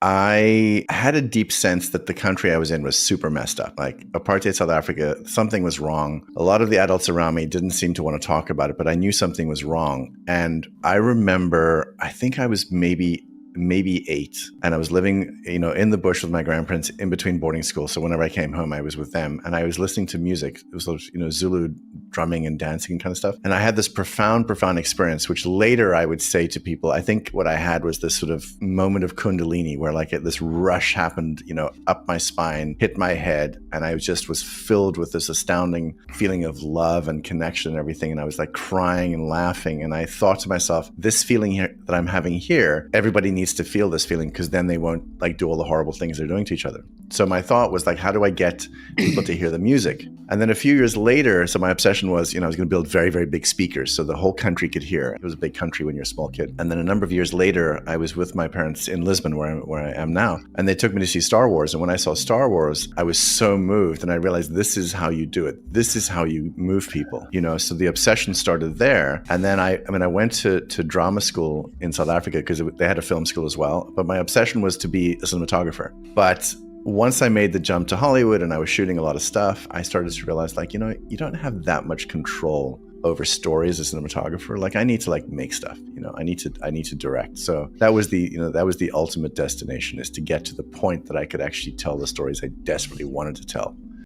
I had a deep sense that the country I was in was super messed up. Like apartheid South Africa, something was wrong. A lot of the adults around me didn't seem to want to talk about it, but I knew something was wrong. And I remember, I think I was maybe 8, and I was living in the bush with my grandparents in between boarding schools. So whenever I came home, I was with them, and I was listening to music. It was Zulu drumming and dancing and kind of stuff. And I had this profound experience, which later I would say to people, I think what I had was this sort of moment of kundalini where like this rush happened, up my spine, hit my head, and I just was filled with this astounding feeling of love and connection and everything. And I was like crying and laughing. And I thought to myself, this feeling here that I'm having here, everybody needs to feel this feeling, because then they won't like do all the horrible things they're doing to each other. So my thought was like, how do I get people to hear the music? And then a few years later, so my obsession was, I was going to build very, very big speakers so the whole country could hear. It was a big country when you're a small kid. And then a number of years later, I was with my parents in Lisbon, where I am now, and they took me to see Star Wars. And when I saw Star Wars, I was so moved, and I realized this is how you do it. This is how you move people, So the obsession started there. And then I went to drama school in South Africa because they had a film school as well. But my obsession was to be a cinematographer. But once I made the jump to Hollywood and I was shooting a lot of stuff, I started to realize like, you don't have that much control over stories as a cinematographer. Like I need to like make stuff, I need to direct. So that was the ultimate destination, is to get to the point that I could actually tell the stories I desperately wanted to tell.